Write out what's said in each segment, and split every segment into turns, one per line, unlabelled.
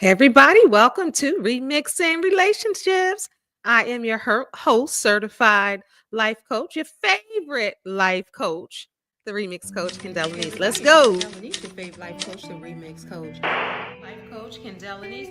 Hey everybody, welcome to Remixing Relationships. I am your host, certified life coach, your favorite life coach, the Remix Coach, Kendall Denise. Let's go. Your favorite life coach, the Remix Coach, life coach, Kendall Denise.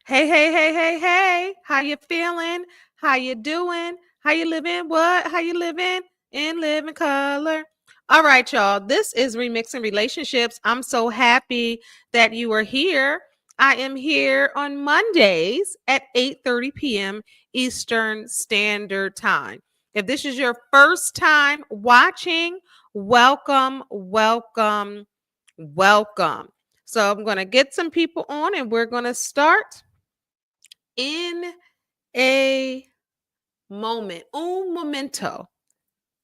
Hey. How you feeling? How you doing? How you living? What? How you living? In living color. All right, y'all. This is Remixing Relationships. I'm so happy that you are here. I am here on Mondays at 8:30 p.m. Eastern Standard Time. If this is your first time watching, welcome. So I'm going to get some people on and we're going to start in a moment. Un momento.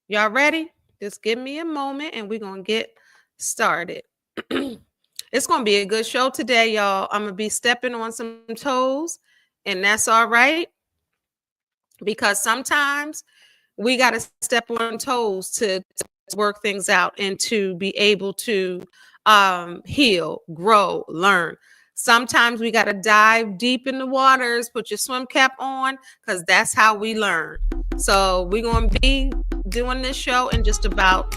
Y'all ready? Just give me a moment and we're going to get started. It's going to be a good show today, y'all. I'm going to be stepping on some toes, and that's all right because sometimes we got to step on toes to work things out and to be able to heal, grow, learn. Sometimes we got to dive deep in the waters, put your swim cap on, because that's how we learn. So we're going to be doing this show in just about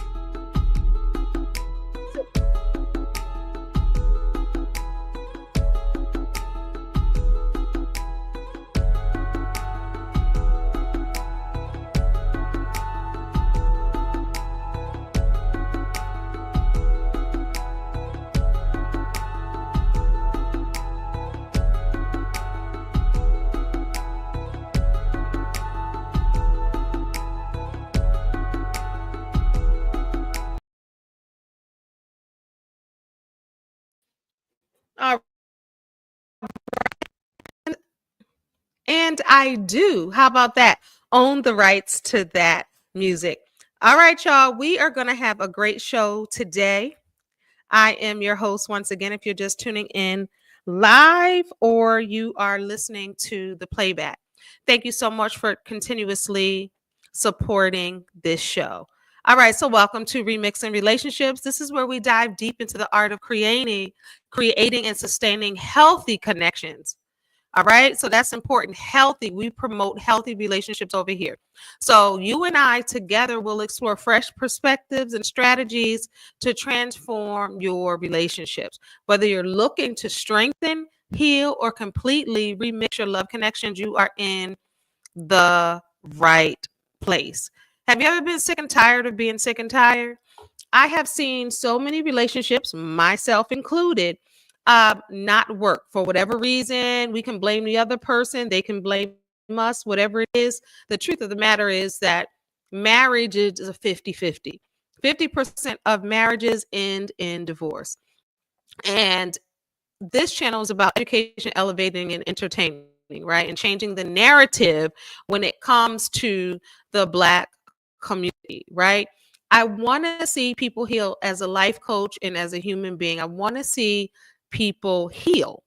and I do. How about that? Own the rights to that music. All right, y'all. We are going to have a great show today. I am your host once again. If you're just tuning in live or you are listening to the playback, thank you so much for continuously supporting this show. All right, so welcome to Remixing Relationships. This is where we dive deep into the art of creating and sustaining healthy connections. All right. So that's important. Healthy. We promote healthy relationships over here. So you and I together will explore fresh perspectives and strategies to transform your relationships. Whether you're looking to strengthen, heal, or completely remix your love connections, you are in the right place. Have you ever been sick and tired of being sick and tired? I have seen so many relationships, myself included, not work for whatever reason. We can blame the other person, they can blame us, whatever it is. The truth of the matter is that marriage is a 50-50. 50% of marriages end in divorce. And this channel is about education, elevating, and entertaining, right? And changing the narrative when it comes to the Black community, right? I want to see people heal as a life coach and as a human being. I want to see people heal,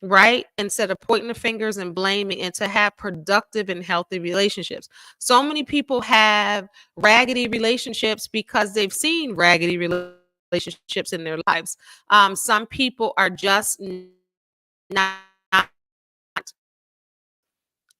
right? Instead of pointing the fingers and blaming, and to have productive and healthy relationships. So many people have raggedy relationships because they've seen raggedy relationships in their lives. Some people are just not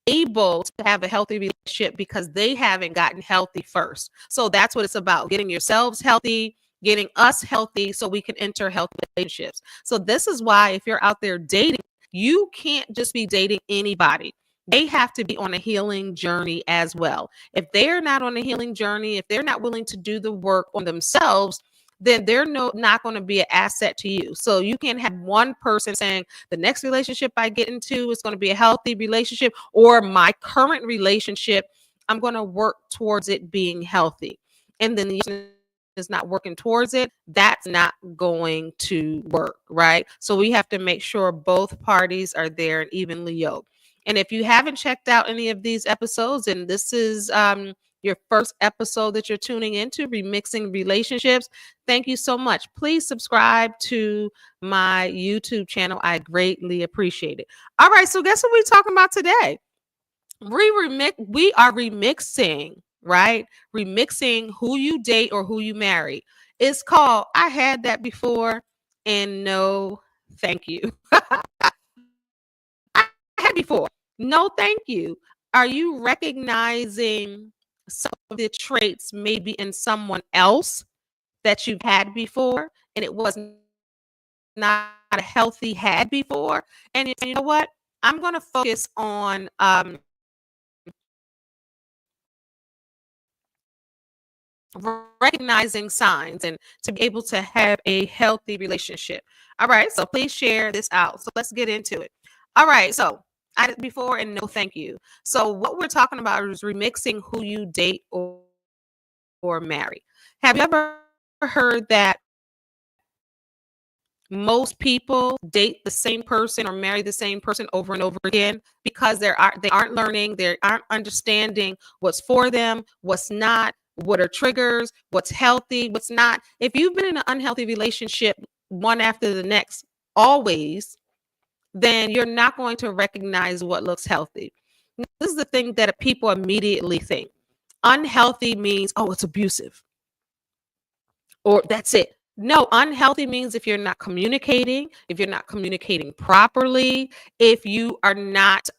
able to have a healthy relationship because they haven't gotten healthy first. So that's what it's about, getting yourselves healthy, getting us healthy so we can enter healthy relationships. So this is why if you're out there dating, you can't just be dating anybody. They have to be on a healing journey as well. If they're not on a healing journey, if they're not willing to do the work on themselves, then they're not going to be an asset to you. So you can't have one person saying the next relationship I get into is going to be a healthy relationship, or my current relationship, I'm going to work towards it being healthy. And then the is not working towards it, that's not going to work, right? So we have to make sure both parties are there and evenly yoked. And if you haven't checked out any of these episodes, and this is your first episode that you're tuning into, Remixing Relationships, thank you so much. Please subscribe to my YouTube channel. I greatly appreciate it. All right, so guess what we're talking about today? We are remixing, right? Remixing who you date or who you marry. It's called I had that before and no thank you. I had before. No thank you. Are you recognizing some of the traits maybe in someone else that you've had before and it was not a healthy had before? And you know what? I'm going to focus on recognizing signs and to be able to have a healthy relationship. All right, so please share this out. So let's get into it. All right, so I did before and no thank you. So what we're talking about is remixing who you date or marry. Have you ever heard that most people date the same person or marry the same person over and over again because they aren't learning, they aren't understanding what's for them, what's not, what are triggers, what's healthy, what's not. If you've been in an unhealthy relationship one after the next always, then you're not going to recognize what looks healthy. This is the thing that people immediately think. Unhealthy means, oh, it's abusive or that's it. No, unhealthy means if you're not communicating properly, if you are not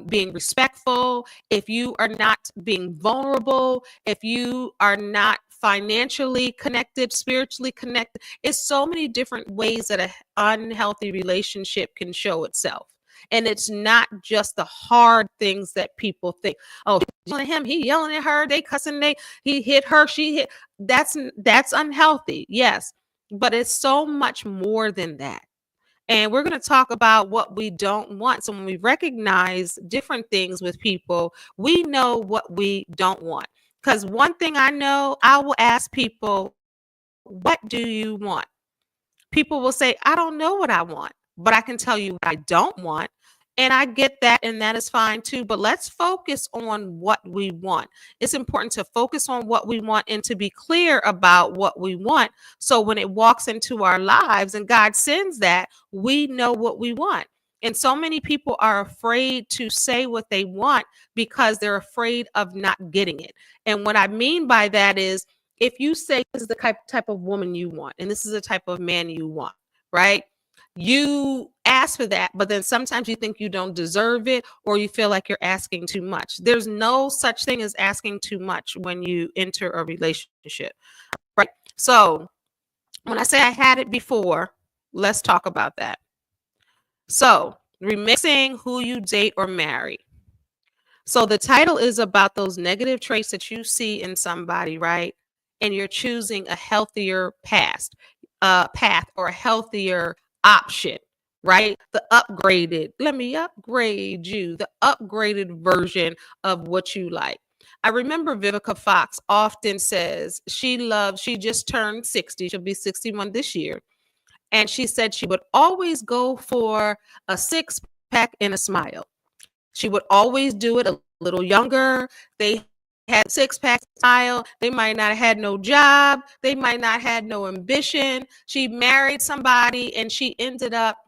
being respectful, if you are not being vulnerable, if you are not financially connected, spiritually connected. It's so many different ways that an unhealthy relationship can show itself. And it's not just the hard things that people think. Oh, he's yelling at him, he yelling at her, they cussing, he hit her, she hit. That's unhealthy, yes. But it's so much more than that. And we're going to talk about what we don't want. So when we recognize different things with people, we know what we don't want. Because one thing I know, I will ask people, what do you want? People will say, I don't know what I want, but I can tell you what I don't want. And I get that, and that is fine too. But let's focus on what we want. It's important to focus on what we want and to be clear about what we want. So when it walks into our lives and God sends that, we know what we want. And so many people are afraid to say what they want because they're afraid of not getting it. And what I mean by that is, if you say this is the type of woman you want and this is the type of man you want, right? You ask for that, but then sometimes you think you don't deserve it or you feel like you're asking too much. There's no such thing as asking too much when you enter a relationship, right? So when I say I had it before, let's talk about that. So remixing who you date or marry. So the title is about those negative traits that you see in somebody, right? And you're choosing a healthier path or a healthier option, right? The upgraded, let me upgrade you, the upgraded version of what you like. I remember Vivica Fox often says she just turned 60. She'll be 61 this year. And she said she would always go for a six pack and a smile. She would always do it a little younger. They had six pack style. They might not have had no job. They might not had no ambition. She married somebody and she ended up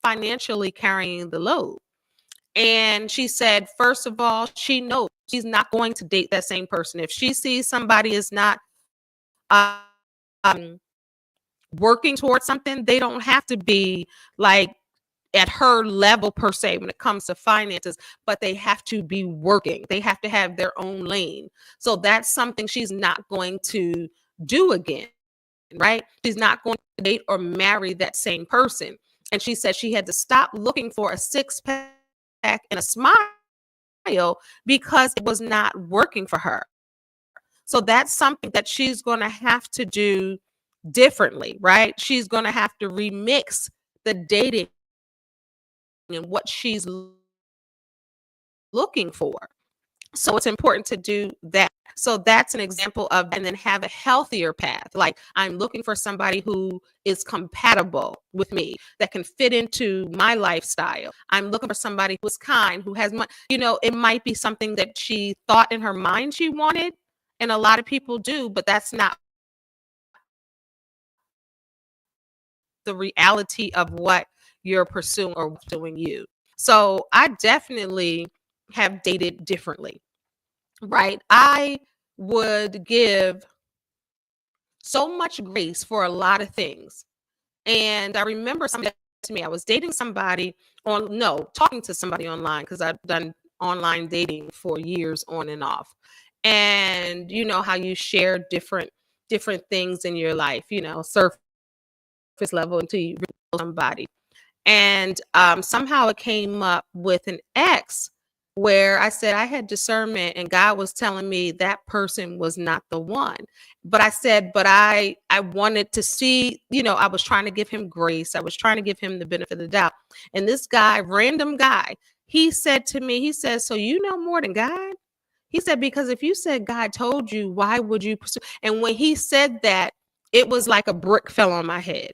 financially carrying the load. And she said, first of all, she knows she's not going to date that same person. If she sees somebody is not um, working towards something, they don't have to be like at her level per se when it comes to finances, but they have to be working. They have to have their own lane. So that's something she's not going to do again, right? She's not going to date or marry that same person. And she said she had to stop looking for a six pack and a smile because it was not working for her. So that's something that she's going to have to do differently, right? She's going to have to remix the dating and what she's looking for. So it's important to do that. So that's an example of, and then have a healthier path. Like, I'm looking for somebody who is compatible with me, that can fit into my lifestyle. I'm looking for somebody who's kind, who has money. It might be something that she thought in her mind she wanted, and a lot of people do, but that's not the reality of what you're pursuing or doing you. So I definitely have dated differently, right? I would give so much grace for a lot of things. And I remember somebody said to me, I was dating somebody on, no, talking to somebody online because I've done online dating for years on and off. And you know how you share different things in your life, you know, surface level until you really know somebody. And somehow it came up with an ex where I said I had discernment and God was telling me that person was not the one. But I said, but I wanted to see, you know, I was trying to give him grace. I was trying to give him the benefit of the doubt. And this guy, random guy, he said to me, he said, so you know more than God? He said, because if you said God told you, why would you pursue? And when he said that, it was like a brick fell on my head.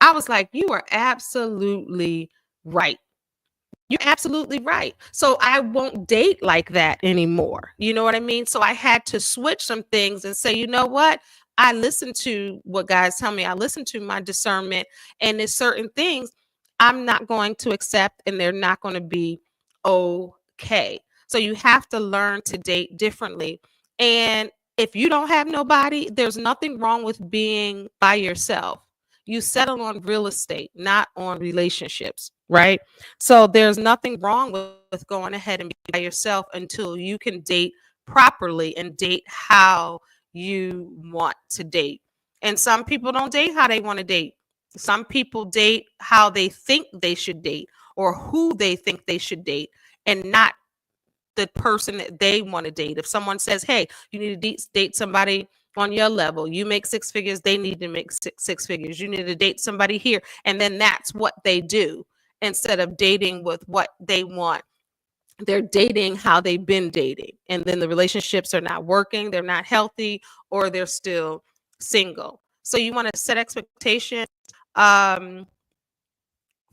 I was like, you are absolutely right. You're absolutely right. So I won't date like that anymore. You know what I mean? So I had to switch some things and say, you know what? I listen to what guys tell me. I listen to my discernment, and there's certain things I'm not going to accept, and they're not going to be okay. So you have to learn to date differently. And if you don't have nobody, there's nothing wrong with being by yourself. You settle on real estate, not on relationships, right? So there's nothing wrong with going ahead and be by yourself until you can date properly and date how you want to date. And some people don't date how they want to date. Some people date how they think they should date or who they think they should date, and not the person that they want to date. If someone says, hey, you need to date somebody on your level, you make six figures, they need to make six figures. You need to date somebody here. And then that's what they do instead of dating with what they want. They're dating how they've been dating. And then the relationships are not working, they're not healthy, or they're still single. So you want to set expectations um,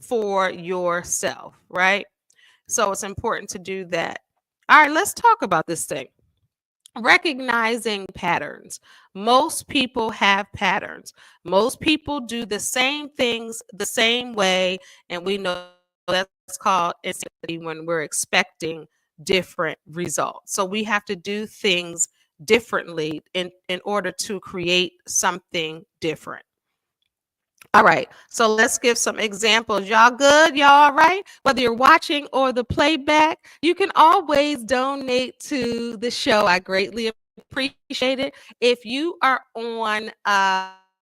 for yourself, right? So it's important to do that. All right, let's talk about this thing. Recognizing patterns. Most people have patterns. Most people do the same things the same way, and we know that's called insanity when we're expecting different results. So we have to do things differently in order to create something different. All right, so let's give some examples. Y'all good? Y'all all right? Whether you're watching or the playback, you can always donate to the show. I greatly appreciate it. If you are on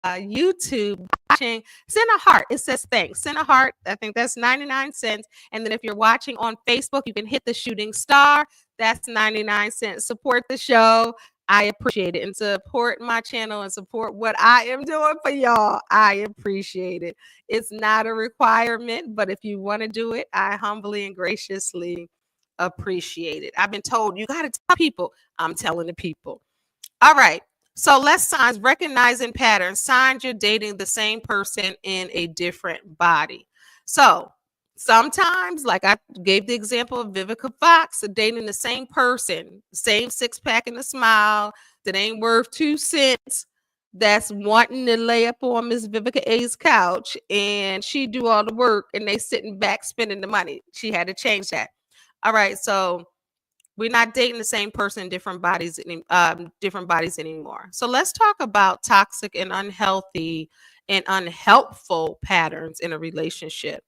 YouTube watching, send a heart. It says thanks. Send a heart. I think that's 99 cents. And then if you're watching on Facebook, you can hit the shooting star. That's 99 cents. Support the show. I appreciate it, and support my channel and support what I am doing for y'all. I appreciate it. It's not a requirement, but if you want to do it, I humbly and graciously appreciate it. I've been told you got to tell people. I'm telling the people. All right. So let's signs, recognizing patterns. Signs you're dating the same person in a different body. So sometimes, like I gave the example of Vivica Fox, dating the same person, same six pack and a smile that ain't worth 2 cents, that's wanting to lay up on Miss Vivica A's couch, and she do all the work and they sitting back spending the money. She had to change that. All right. So we're not dating the same person in different bodies anymore. So let's talk about toxic and unhealthy and unhelpful patterns in a relationship.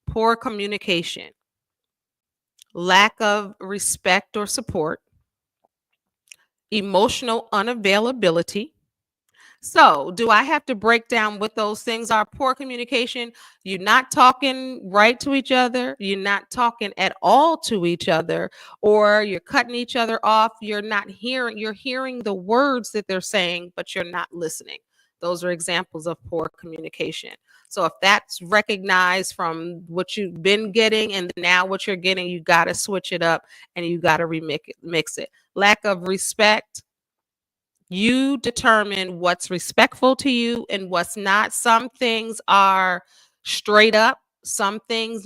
Poor communication, lack of respect or support, emotional unavailability. So, do I have to break down what those things are? Poor communication, you're not talking right to each other, you're not talking at all to each other, or you're cutting each other off, you're hearing the words that they're saying, but you're not listening. Those are examples of poor communication. So if that's recognized from what you've been getting and now what you're getting, you got to switch it up and you got to mix it. Lack of respect, you determine what's respectful to you and what's not. Some things are straight up. Some things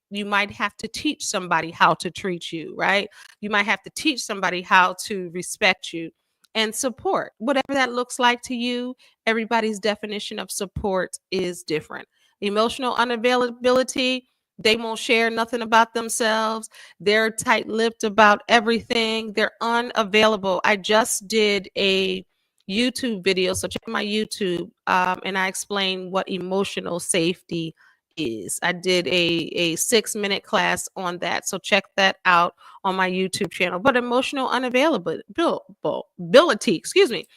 you might have to teach somebody how to treat you, right? You might have to teach somebody how to respect you. And support, whatever that looks like to you, everybody's definition of support is different. Emotional unavailability, They won't share nothing about themselves. They're tight-lipped about everything. They're unavailable. I just did a YouTube video, so check my YouTube, and I explain what emotional safety is. I did a 6-minute class on that, so check that out on my YouTube channel. But emotional unavailability, excuse me.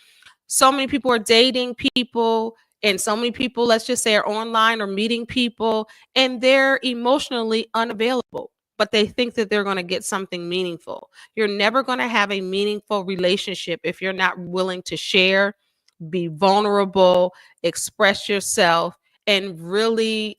So many people are dating people, and so many people, let's just say, are online or meeting people, and they're emotionally unavailable, but they think that they're going to get something meaningful. You're never going to have a meaningful relationship if you're not willing to share, be vulnerable, express yourself, and really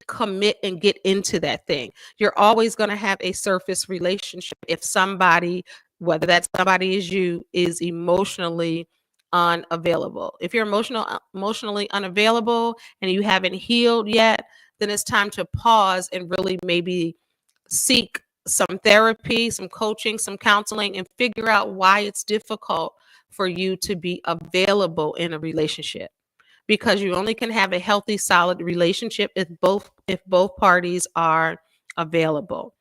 commit and get into that thing. You're always going to have a surface relationship if somebody, whether that somebody is you, is emotionally unavailable. If you're emotionally unavailable and you haven't healed yet, then it's time to pause and really maybe seek some therapy, some coaching, some counseling, and figure out why it's difficult for you to be available in a relationship, because you only can have a healthy, solid relationship if both parties are available.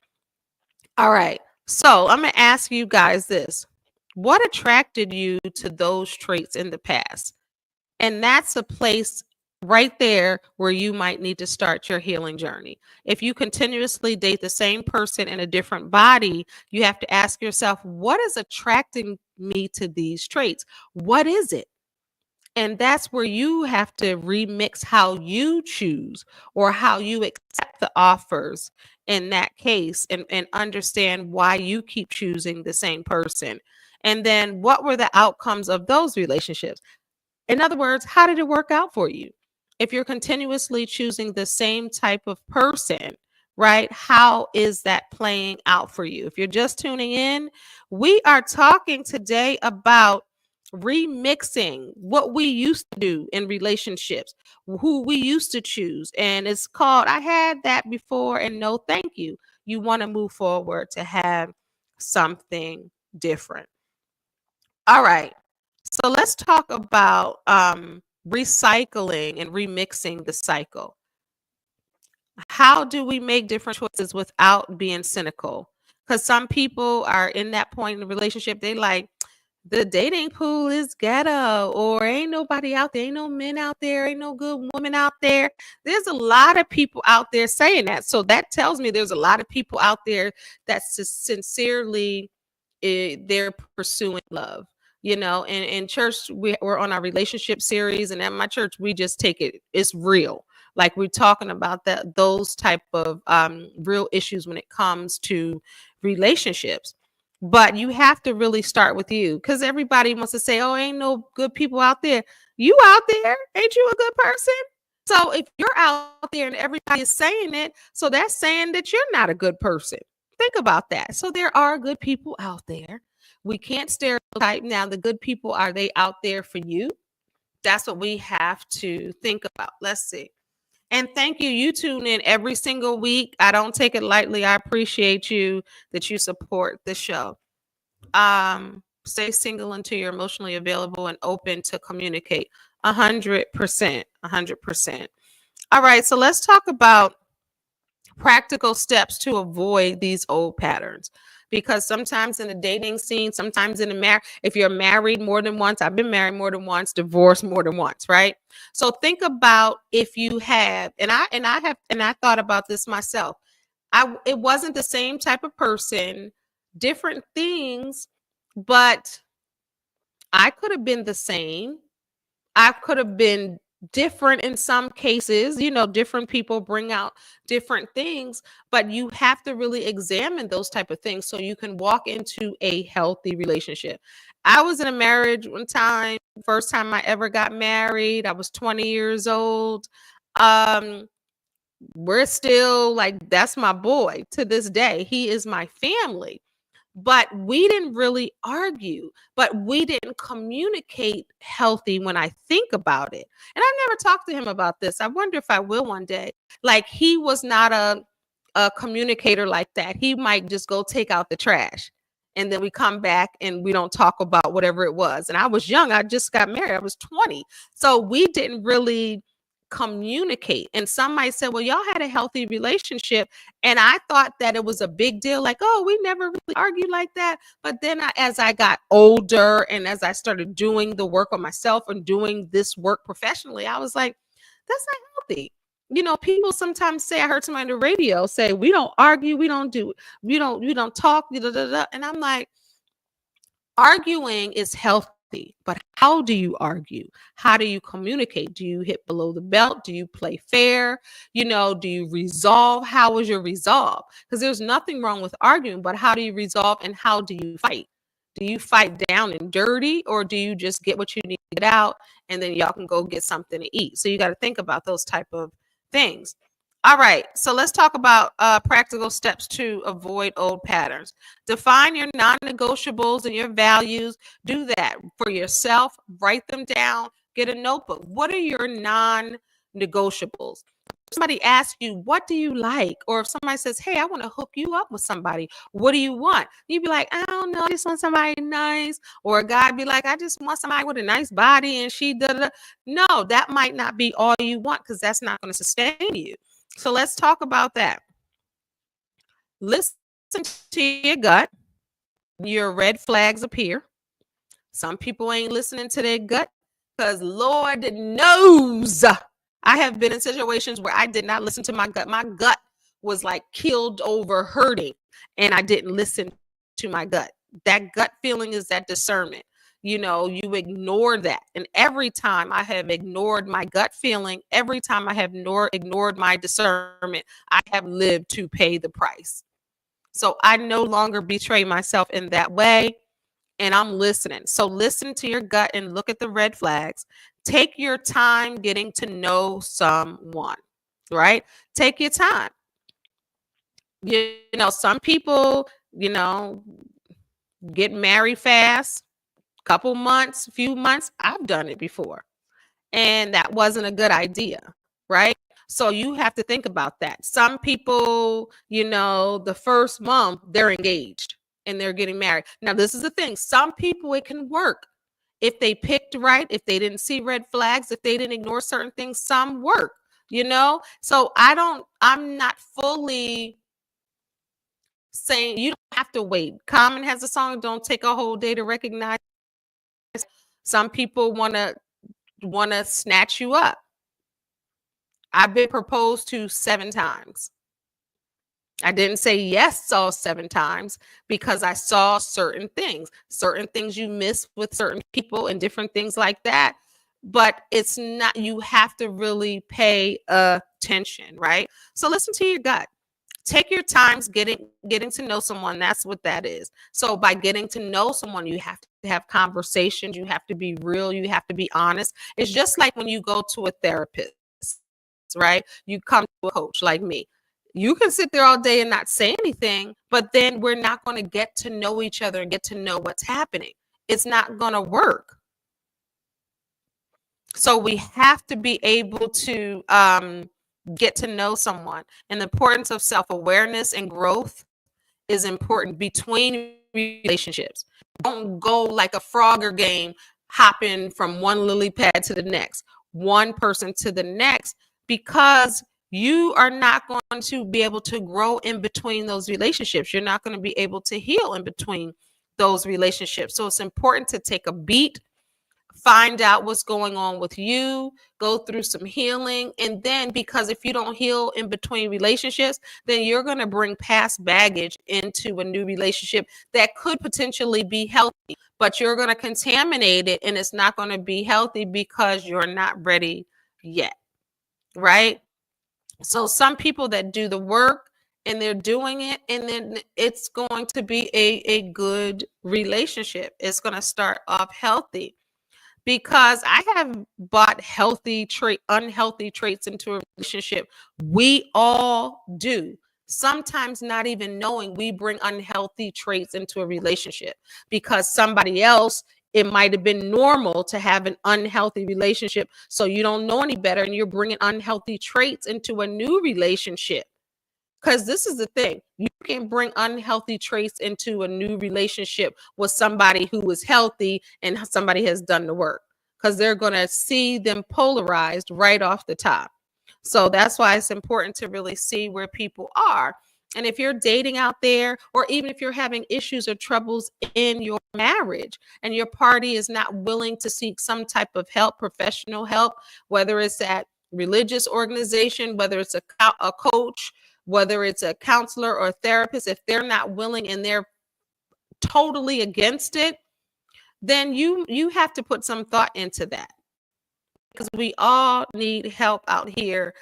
All right. So I'm going to ask you guys this. What attracted you to those traits in the past? And that's a place right there where you might need to start your healing journey. If you continuously date the same person in a different body, you have to ask yourself, what is attracting me to these traits? What is it? And that's where you have to remix how you choose or how you accept the offers in that case, and understand why you keep choosing the same person. And then what were the outcomes of those relationships? In other words, how did it work out for you? If you're continuously choosing the same type of person, right? How is that playing out for you? If you're just tuning in, we are talking today about remixing what we used to do in relationships, who we used to choose. And it's called I Had That Before and No Thank You. You want to move forward to have something different. All right. So let's talk about recycling and remixing the cycle. How do we make different choices without being cynical? Because some people are in that point in the relationship, they like, the dating pool is ghetto, or ain't nobody out there, ain't no men out there, ain't no good women out there. There's a lot of people out there saying that. So that tells me there's a lot of people out there that sincerely they're pursuing love. You know, and in church, we're on our relationship series, and at my church, we just take it's real. Like we're talking about those type of real issues when it comes to relationships. But you have to really start with you, because everybody wants to say, oh, ain't no good people out there. You out there, ain't you a good person? So if you're out there and everybody is saying it, so that's saying that you're not a good person. Think about that. So there are good people out there. We can't stereotype. Now, the good people, are they out there for you? That's what we have to think about. Let's see. And thank you. You tune in every single week. I don't take it lightly. I appreciate you that you support the show. Stay single until you're emotionally available and open to communicate. 100%. 100%. All right. So let's talk about practical steps to avoid these old patterns, because sometimes in the dating scene, sometimes in the if you're married more than once, I've been married more than once, divorced more than once, right? So think about if you have, and I thought about this myself. It wasn't the same type of person, different things, but I could have been the same. I could have been different in some cases. You know, different people bring out different things, but you have to really examine those type of things so you can walk into a healthy relationship. I was in a marriage one time, first time I ever got married. I was 20 years old. We're still like, that's my boy to this day. He is my family. But we didn't really argue, but we didn't communicate healthy when I think about it. And I've never talked to him about this. I wonder if I will one day. Like, he was not a communicator like that. He might just go take out the trash. And then we come back and we don't talk about whatever it was. And I was young. I just got married. I was 20. So we didn't really communicate. And some might say, well, y'all had a healthy relationship. And I thought that it was a big deal, like, oh, we never really argued like that. But then as I got older and as I started doing the work on myself and doing this work professionally, I was like, that's not healthy. People sometimes say, I heard somebody on the radio say, we don't argue, we don't talk, da, da, da. And I'm like, arguing is healthy, but how do you argue? How do you communicate? Do you hit below the belt? Do you play fair? Do you resolve? How is your resolve? Because there's nothing wrong with arguing, but how do you resolve and how do you fight? Do you fight down and dirty, or do you just get what you need to get out and then y'all can go get something to eat? So you got to think about those type of things. All right, so let's talk about practical steps to avoid old patterns. Define your non-negotiables and your values. Do that for yourself. Write them down. Get a notebook. What are your non-negotiables? If somebody asks you, what do you like? Or if somebody says, hey, I want to hook you up with somebody, what do you want? You'd be like, I don't know, I just want somebody nice. Or a guy be like, I just want somebody with a nice body and she da. No, that might not be all you want, because that's not going to sustain you. So let's talk about that. Listen to your gut. Your red flags appear. Some people ain't listening to their gut because Lord knows I have been in situations where I did not listen to my gut. My gut was like killed over hurting, and I didn't listen to my gut. That gut feeling is that discernment. You ignore that. And every time I have ignored my gut feeling, every time I have ignored my discernment, I have lived to pay the price. So I no longer betray myself in that way, and I'm listening. So listen to your gut and look at the red flags. Take your time getting to know someone, right? Take your time. Some people, get married fast. Couple months, few months, I've done it before. And that wasn't a good idea, right? So you have to think about that. Some people, the first month they're engaged and they're getting married. Now, this is the thing. Some people, it can work. If they picked right, if they didn't see red flags, if they didn't ignore certain things, some work, So I'm not fully saying you don't have to wait. Common has a song, don't take a whole day to recognize. Some people want to snatch you up. I've been proposed to 7 times. I didn't say yes all 7 times because I saw certain things you miss with certain people and different things like that. But it's not, you have to really pay attention, right? So listen to your gut. Take your times getting to know someone. That's what that is. So by getting to know someone, you have to have conversations. You have to be real. You have to be honest. It's just like when you go to a therapist, right? You come to a coach like me. You can sit there all day and not say anything, but then we're not going to get to know each other and get to know what's happening. It's not going to work. So we have to be able to get to know someone. And the importance of self-awareness and growth is important between relationships. Don't go like a Frogger game, hopping from one lily pad to the next, one person to the next, because you are not going to be able to grow in between those relationships. You're not going to be able to heal in between those relationships. So it's important to take a beat, find out what's going on with you, go through some healing. And then, because if you don't heal in between relationships, then you're going to bring past baggage into a new relationship that could potentially be healthy, but you're going to contaminate it and it's not going to be healthy because you're not ready yet, right? So some people that do the work and they're doing it, and then it's going to be a good relationship. It's going to start off healthy. Because I have brought unhealthy traits into a relationship. We all do. Sometimes not even knowing we bring unhealthy traits into a relationship because somebody else, it might have been normal to have an unhealthy relationship. So you don't know any better and you're bringing unhealthy traits into a new relationship. Because this is the thing, you can bring unhealthy traits into a new relationship with somebody who is healthy and somebody has done the work. because they're going to see them polarized right off the top. So that's why it's important to really see where people are. And if you're dating out there, or even if you're having issues or troubles in your marriage and your party is not willing to seek some type of help, professional help, whether it's at religious organization, whether it's a coach, whether it's a counselor or a therapist, if they're not willing and they're totally against it, then you have to put some thought into that, because we all need help out here.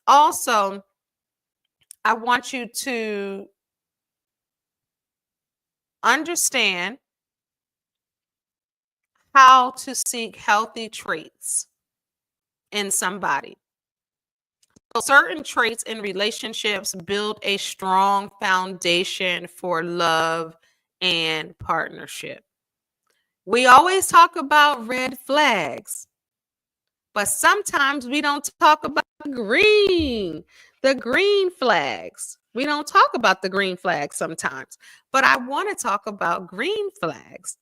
Also, I want you to understand how to seek healthy traits in somebody. So certain traits in relationships build a strong foundation for love and partnership. We always talk about red flags, but sometimes we don't talk about the green flags. We don't talk about the green flags sometimes, but I want to talk about green flags.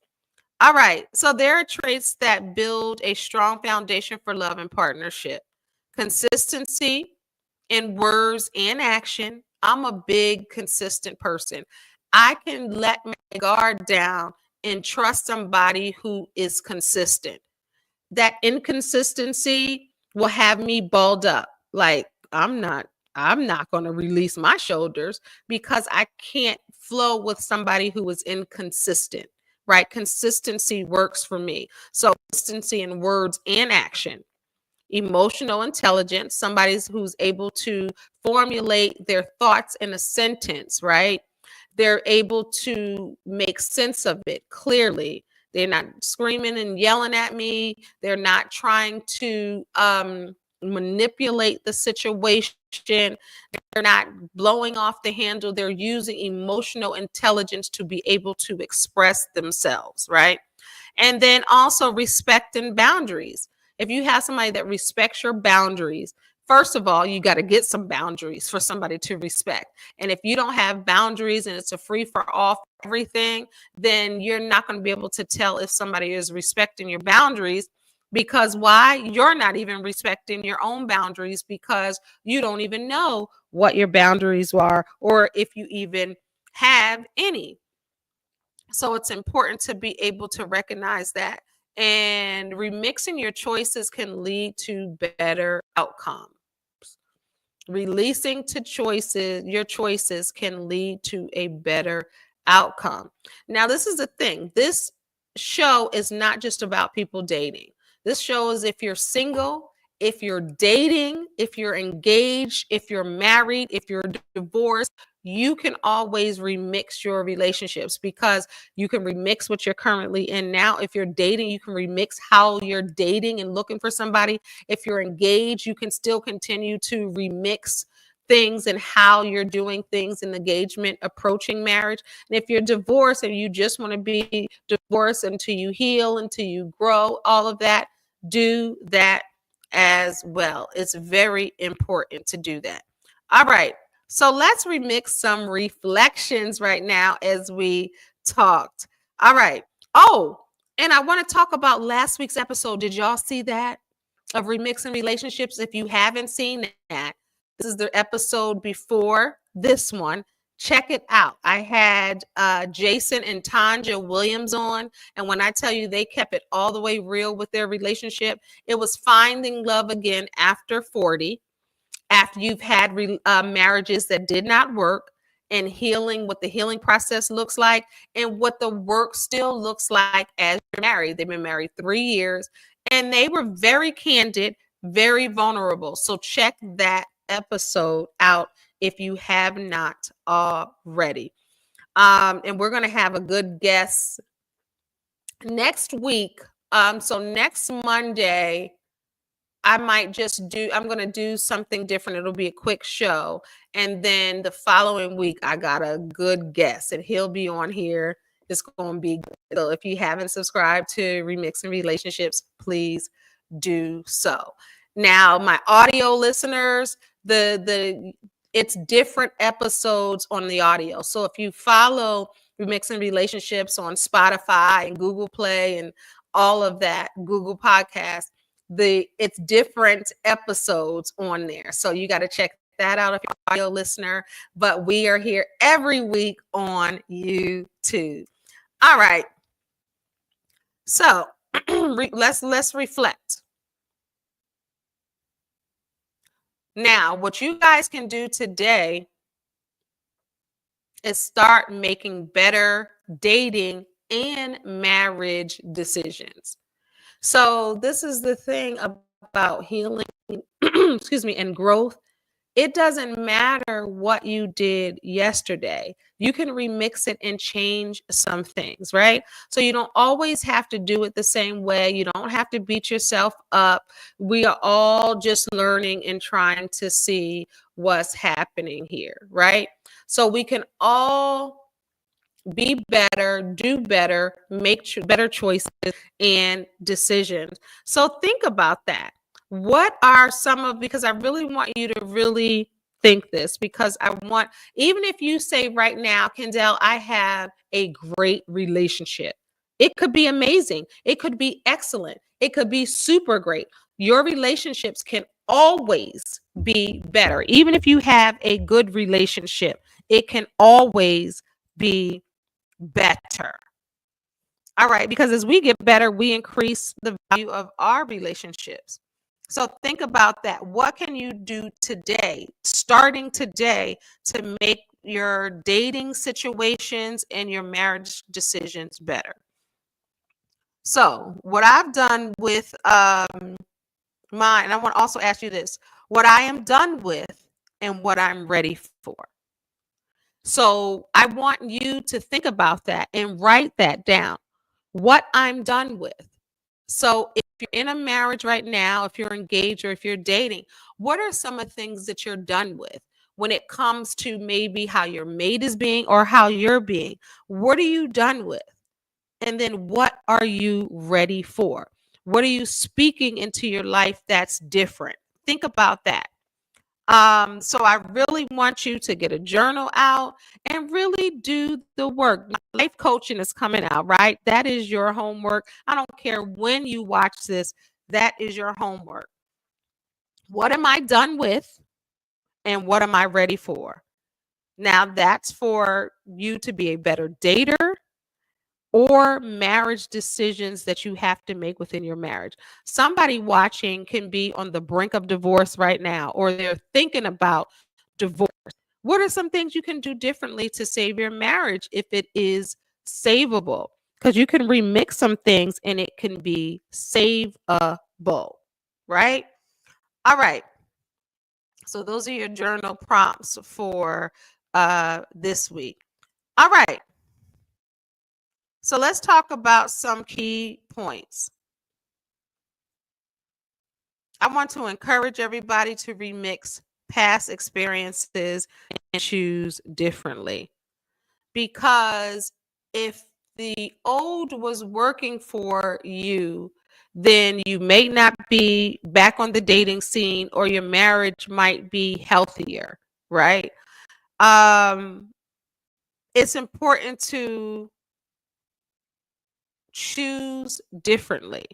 All right. So there are traits that build a strong foundation for love and partnership. Consistency in words and action. I'm a big consistent person. I can let my guard down and trust somebody who is consistent. That inconsistency will have me balled up. Like, I'm not going to release my shoulders because I can't flow with somebody who is inconsistent, right? Consistency works for me. So consistency in words and action. Emotional intelligence, somebody who's able to formulate their thoughts in a sentence, right? They're able to make sense of it clearly. They're not screaming and yelling at me. They're not trying to manipulate the situation. They're not blowing off the handle. They're using emotional intelligence to be able to express themselves, right? And then also respect and boundaries. If you have somebody that respects your boundaries, first of all, you got to get some boundaries for somebody to respect. And if you don't have boundaries and it's a free for all for everything, then you're not going to be able to tell if somebody is respecting your boundaries. Because why? You're not even respecting your own boundaries, because you don't even know what your boundaries are or if you even have any. So it's important to be able to recognize that. And remixing your choices can lead to better outcomes. Releasing to choices, your choices can lead to a better outcome. Now, this is the thing. This show is not just about people dating. This show is if you're single, if you're dating, if you're engaged, if you're married, if you're divorced, you can always remix your relationships, because you can remix what you're currently in now. If you're dating, you can remix how you're dating and looking for somebody. If you're engaged, you can still continue to remix things and how you're doing things in engagement, approaching marriage. And if you're divorced and you just want to be divorced until you heal, until you grow, all of that, do that as well. It's very important to do that. All right. So let's remix some reflections right now as we talked. All right. Oh, and I want to talk about last week's episode. Did y'all see that, of remixing relationships? If you haven't seen that, this is the episode before this one. Check it out. I had Jason and Tanja Williams on. And when I tell you they kept it all the way real with their relationship, it was finding love again after 40. After you've had marriages that did not work, and healing, what the healing process looks like, and what the work still looks like as you're married. They've been married 3 years, and they were very candid, very vulnerable. So check that episode out if you have not already. And we're going to have a good guest next week. So next Monday, I'm going to do something different. It'll be a quick show. And then the following week, I got a good guest, and he'll be on here. It's going to be good. So if you haven't subscribed to Remixing Relationships, please do so. Now, my audio listeners, it's different episodes on the audio. So if you follow Remixing Relationships on Spotify and Google Play and all of that, Google Podcast. It's different episodes on there. So you got to check that out if you're an audio listener. But we are here every week on YouTube. All right. So let's reflect. Now, what you guys can do today is start making better dating and marriage decisions. So this is the thing about healing, excuse me, and growth. It doesn't matter what you did yesterday. You can remix it and change some things, right? So you don't always have to do it the same way. You don't have to beat yourself up. We are all just learning and trying to see what's happening here, right? So we can all be better, do better, make better choices and decisions. So think about that. What are some of, because I really want you to really think this, because I want, even if you say right now, Kendall, I have a great relationship. It could be amazing. It could be excellent. It could be super great. Your relationships can always be better. Even if you have a good relationship, it can always be better. All right, because as we get better, we increase the value of our relationships. So think about that. What can you do today, starting today, to make your dating situations and your marriage decisions better? So what I've done with mine, and I want to also ask you this, what I am done with and what I'm ready for. So I want you to think about that and write that down. What I'm done with. So if you're in a marriage right now, if you're engaged or if you're dating, what are some of the things that you're done with when it comes to maybe how your mate is being or how you're being? What are you done with? And then what are you ready for? What are you speaking into your life that's different? Think about that. So I really want you to get a journal out and really do the work. Life coaching is coming out, right? That is your homework. I don't care when you watch this, that is your homework. What am I done with? And what am I ready for? Now, that's for you to be a better dater or marriage decisions that you have to make within your marriage. Somebody watching can be on the brink of divorce right now, or they're thinking about divorce. What are some things you can do differently to save your marriage if it is savable? Because you can remix some things and it can be saveable, right? All right. So those are your journal prompts for this week. All right. So let's talk about some key points. I want to encourage everybody to remix past experiences and choose differently. Because if the old was working for you, then you may not be back on the dating scene, or your marriage might be healthier, right? It's important to choose differently.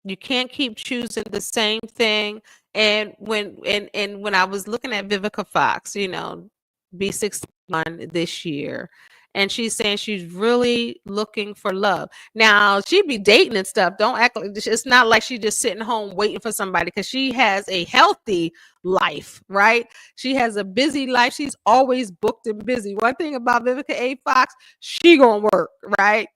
You can't keep choosing the same thing. And when I was looking at Vivica Fox, be 61 this year, and she's saying she's really looking for love. Now, she be dating and stuff. Don't act like it's not like she's just sitting home waiting for somebody, because she has a healthy life, right? She has a busy life. She's always booked and busy. One thing about Vivica A. Fox, she gonna work, right?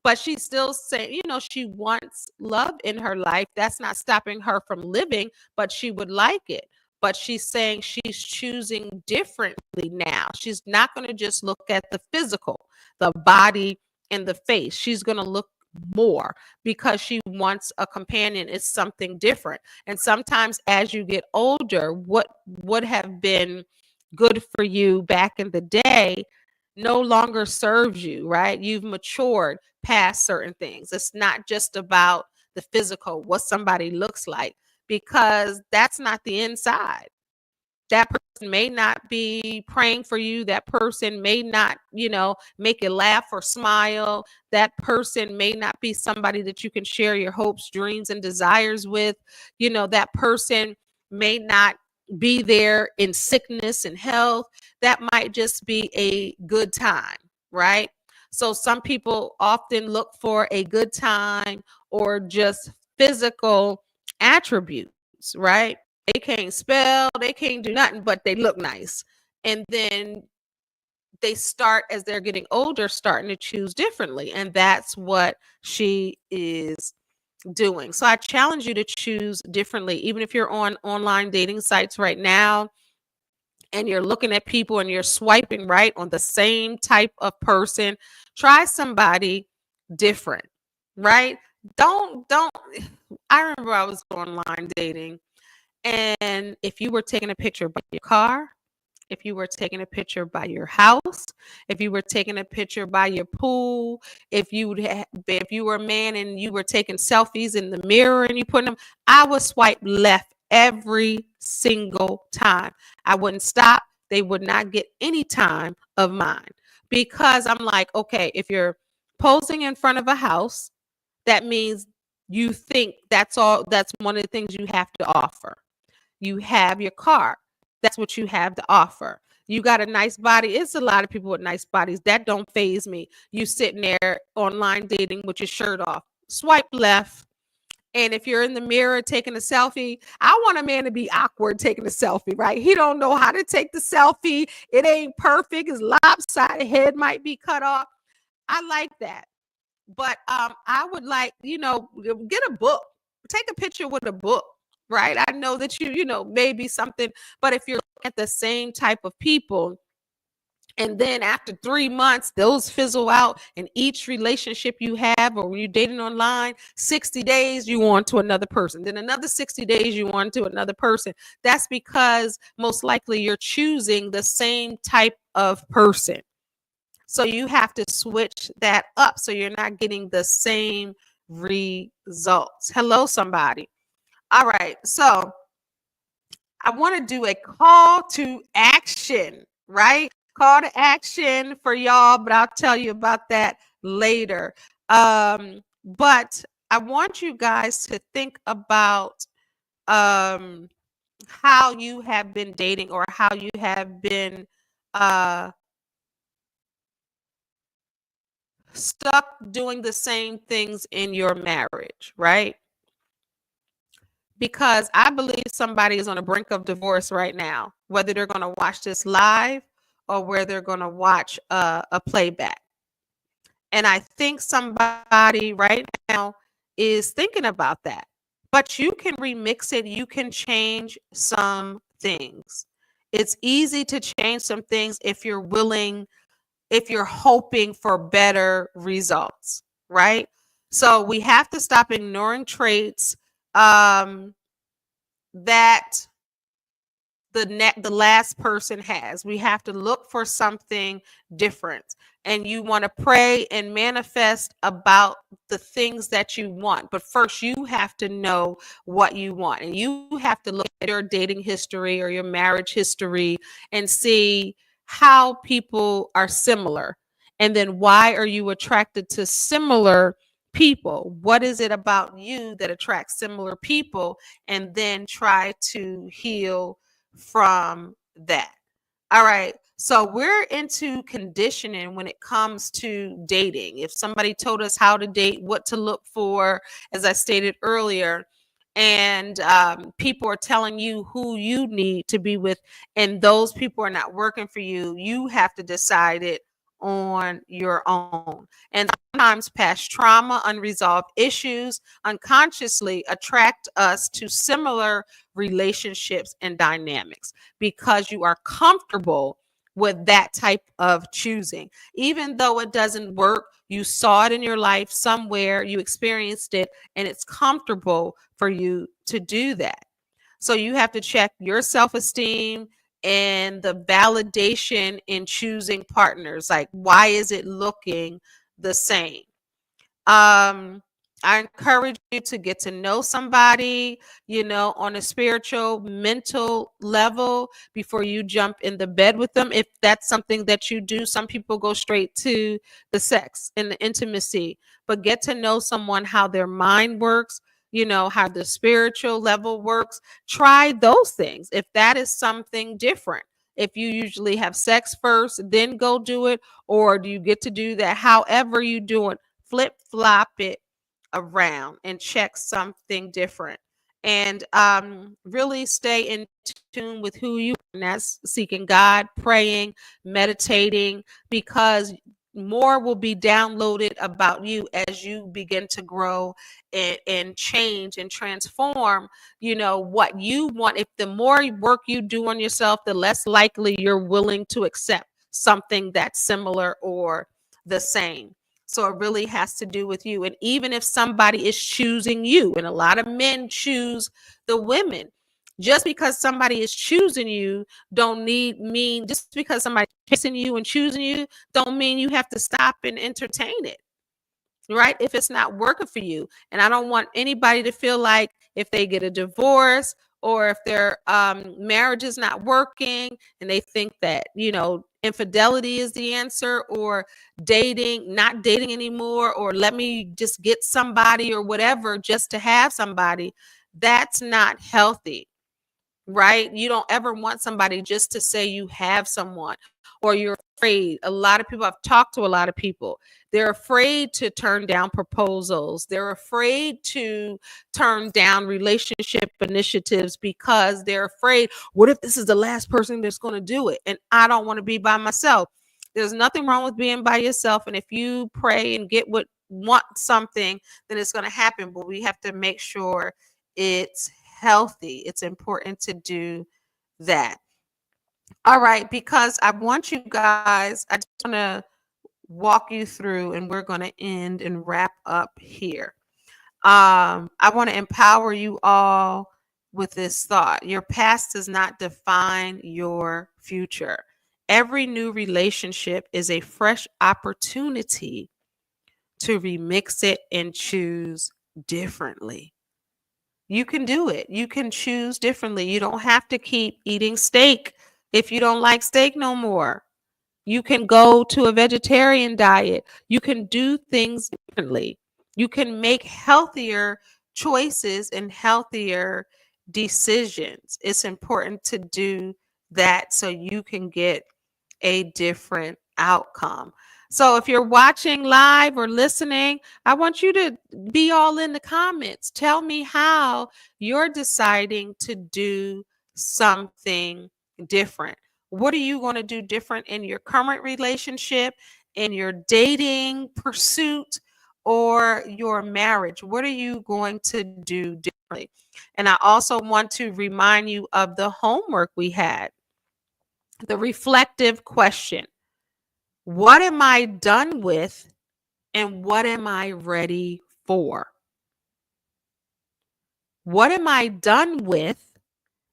But she's still saying, she wants love in her life. That's not stopping her from living, but she would like it. But she's saying she's choosing differently now. She's not going to just look at the physical, the body and the face. She's going to look more, because she wants a companion. It's something different. And sometimes as you get older, what would have been good for you back in the day no longer serves you, right? You've matured past certain things. It's not just about the physical, what somebody looks like, because that's not the inside. That person may not be praying for you. That person may not, make you laugh or smile. That person may not be somebody that you can share your hopes, dreams, and desires with. That person may not be there in sickness and health. That might just be a good time, right? So some people often look for a good time or just physical attributes, right? They can't spell, they can't do nothing, but they look nice. And then they start, as they're getting older, starting to choose differently. And that's what she is doing. So I challenge you to choose differently. Even if you're on online dating sites right now and you're looking at people and you're swiping right on the same type of person, try somebody different, right? Don't I remember I was online dating, and if you were taking a picture by your car, if you were taking a picture by your house, if you were taking a picture by your pool, if you were a man and you were taking selfies in the mirror and you put them, I would swipe left every single time. I wouldn't stop. They would not get any time of mine, because I'm like, okay, if you're posing in front of a house, that means you think that's all, that's one of the things you have to offer. You have your car. That's what you have to offer. You got a nice body. It's a lot of people with nice bodies. That don't faze me. You sitting there online dating with your shirt off. Swipe left. And if you're in the mirror taking a selfie, I want a man to be awkward taking a selfie, right? He don't know how to take the selfie. It ain't perfect. His lopsided head might be cut off. I like that. But I would like, get a book. Take a picture with a book, right? I know that maybe something, but if you're at the same type of people, and then after 3 months, those fizzle out, and each relationship you have, or when you're dating online, 60 days, you on to another person. Then another 60 days, you on to another person. That's because most likely you're choosing the same type of person. So you have to switch that up so you're not getting the same results. Hello, somebody. All right. So I want to do a call to action, right? Call to action for y'all, but I'll tell you about that later. But I want you guys to think about how you have been dating, or how you have been stuck doing the same things in your marriage, right? Because I believe somebody is on the brink of divorce right now, whether they're going to watch this live or where they're going to watch a playback. And I think somebody right now is thinking about that. But you can remix it. You can change some things. It's easy to change some things if you're willing, if you're hoping for better results, right? So we have to stop ignoring traits that the last person has. We have to look for something different. And you want to pray and manifest about the things that you want. But first, you have to know what you want. And you have to look at your dating history or your marriage history and see how people are similar. And then why are you attracted to similar people? What is it about you that attracts similar people? And then try to heal from that. All right. So we're into conditioning when it comes to dating. If somebody told us how to date, what to look for, as I stated earlier, and people are telling you who you need to be with, and those people are not working for you, you have to decide it on your own. And sometimes past trauma, unresolved issues unconsciously attract us to similar relationships and dynamics because you are comfortable with that type of choosing. Even though it doesn't work, you saw it in your life somewhere, you experienced it, and it's comfortable for you to do that. So you have to check your self-esteem and the validation in choosing partners. Like, why is it looking the same? I encourage you to get to know somebody, on a spiritual, mental level before you jump in the bed with them. If that's something that you do, some people go straight to the sex and the intimacy, but get to know someone, how their mind works, how the spiritual level works. Try those things if that is something different. If you usually have sex first, then go do it, or do you get to do that? However you do it, flip flop it around and check something different, and really stay in tune with who you are, and that's seeking God, praying, meditating, because more will be downloaded about you as you begin to grow and change and transform, what you want. If the more work you do on yourself, the less likely you're willing to accept something that's similar or the same. So it really has to do with you. And even if somebody is choosing you, and a lot of men choose the women, just because somebody is choosing you just because somebody's chasing you and choosing you, don't mean you have to stop and entertain it, right? If it's not working for you. And I don't want anybody to feel like if they get a divorce or if their marriage is not working and they think that, infidelity is the answer, or not dating anymore, or let me just get somebody or whatever just to have somebody, that's not healthy. Right? You don't ever want somebody just to say you have someone, or you're afraid. A lot of people, I've talked to a lot of people, they're afraid to turn down proposals. They're afraid to turn down relationship initiatives because they're afraid, what if this is the last person that's going to do it? And I don't want to be by myself. There's nothing wrong with being by yourself. And if you pray and want something, then it's going to happen. But we have to make sure it's healthy. It's important to do that. All right, because I want you guys, I just want to walk you through, and we're going to end and wrap up here. I want to empower you all with this thought. Your past does not define your future. Every new relationship is a fresh opportunity to remix it and choose differently. You can do it. You can choose differently. You don't have to keep eating steak if you don't like steak no more. You can go to a vegetarian diet. You can do things differently. You can make healthier choices and healthier decisions. It's important to do that so you can get a different outcome. So if you're watching live or listening, I want you to be all in the comments. Tell me how you're deciding to do something different. What are you going to do different in your current relationship, in your dating pursuit, or your marriage? What are you going to do differently? And I also want to remind you of the homework we had, the reflective question. What am I done with, and what am I ready for? What am I done with,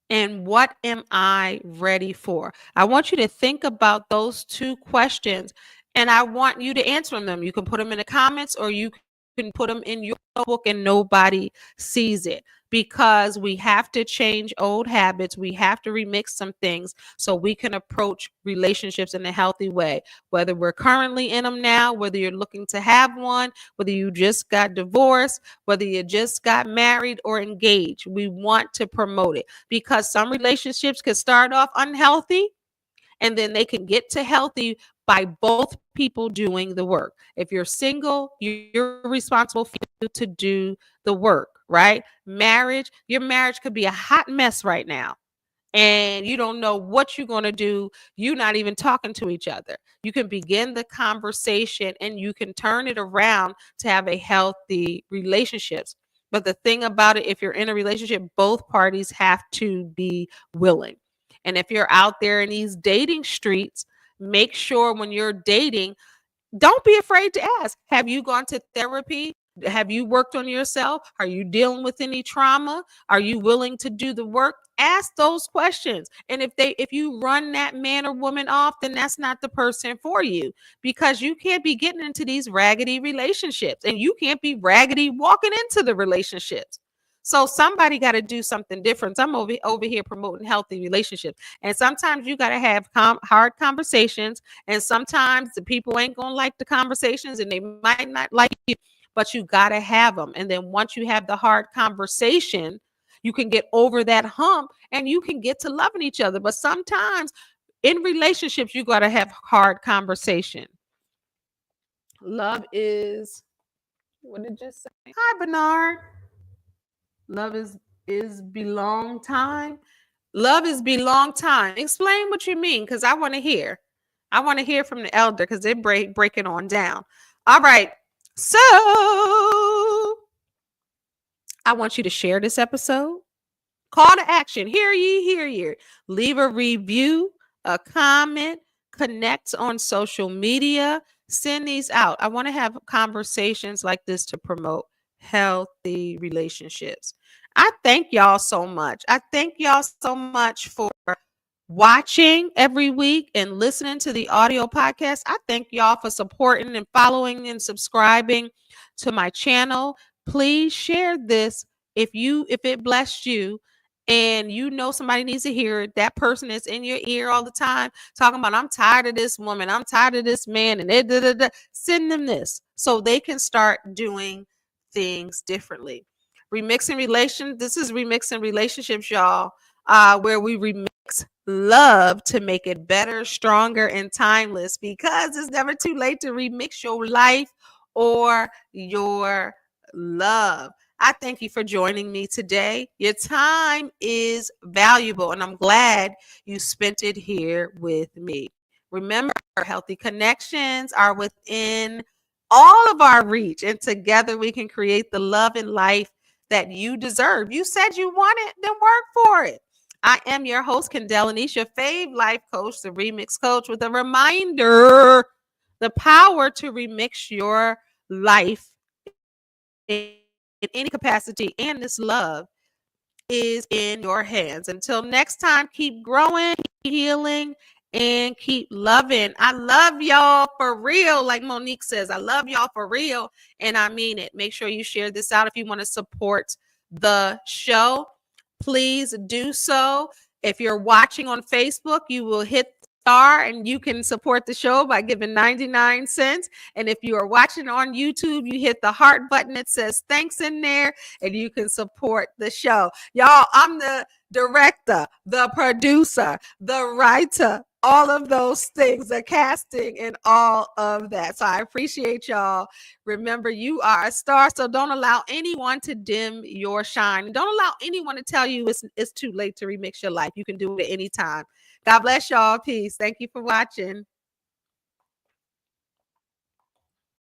and what am I ready for? I want you to think about those two questions, and I want you to answer them. You can put them in the comments, or you can put them in your notebook and nobody sees it, because we have to change old habits. We have to remix some things so we can approach relationships in a healthy way, whether we're currently in them now, whether you're looking to have one, whether you just got divorced, whether you just got married or engaged. We want to promote it, because some relationships could start off unhealthy and then they can get to healthy by both people doing the work. If you're single, you're responsible to do the work, right? Your marriage could be a hot mess right now, and you don't know what you're going to do. You're not even talking to each other. You can begin the conversation and you can turn it around to have a healthy relationships. But the thing about it, if you're in a relationship, both parties have to be willing. And if you're out there in these dating streets, make sure when you're dating, don't be afraid to ask, have you gone to therapy? Have you worked on yourself? Are you dealing with any trauma? Are you willing to do the work? Ask those questions. And if you run that man or woman off, then that's not the person for you, because you can't be getting into these raggedy relationships, and you can't be raggedy walking into the relationships. So somebody got to do something different. I'm over here promoting healthy relationships. And sometimes you got to have hard conversations. And sometimes the people ain't going to like the conversations, and they might not like you, but you got to have them. And then once you have the hard conversation, you can get over that hump and you can get to loving each other. But sometimes in relationships, you got to have hard conversation. Love is, what did you say? Hi, Bernard. Love is belong time. Love is belong time. Explain what you mean, because I want to hear. I want to hear from the elder, because they're breaking on down. All right. So I want you to share this episode. Call to action. Hear ye, hear ye. Leave a review, a comment, connect on social media. Send these out. I want to have conversations like this to promote healthy relationships. I thank y'all so much. I thank y'all so much for watching every week and listening to the audio podcast. I thank y'all for supporting and following and subscribing to my channel. Please share this if it blessed you and you know somebody needs to hear it. That person is in your ear all the time talking about, I'm tired of this woman, I'm tired of this man, and send them this so they can start doing things differently. This is Remixing Relationships, y'all, where we remix love to make it better, stronger, and timeless, because it's never too late to remix your life or your love. I thank you for joining me today. Your time is valuable, and I'm glad you spent it here with me. Remember, healthy connections are within all of our reach, and together we can create the love and life that you deserve. You said you want it, then work for it. I am your host, Kendall Anish, your fave life coach, the Remix Coach, with a reminder: the power to remix your life in any capacity, and this love is in your hands. Until next time, keep growing, keep healing, and keep loving. I love y'all for real. Like Monique says, I love y'all for real, and I mean it. Make sure you share this out if you want to support the show. Please do so. If you're watching on Facebook, you will hit star and you can support the show by giving 99 cents. And if you are watching on YouTube, you hit the heart button. It says thanks in there, and you can support the show. Y'all, I'm the director, the producer, the writer, all of those things, the casting, and all of that. So I appreciate y'all. Remember, you are a star, so don't allow anyone to dim your shine. Don't allow anyone to tell you it's too late to remix your life. You can do it at any time. God bless y'all. Peace. Thank you for watching.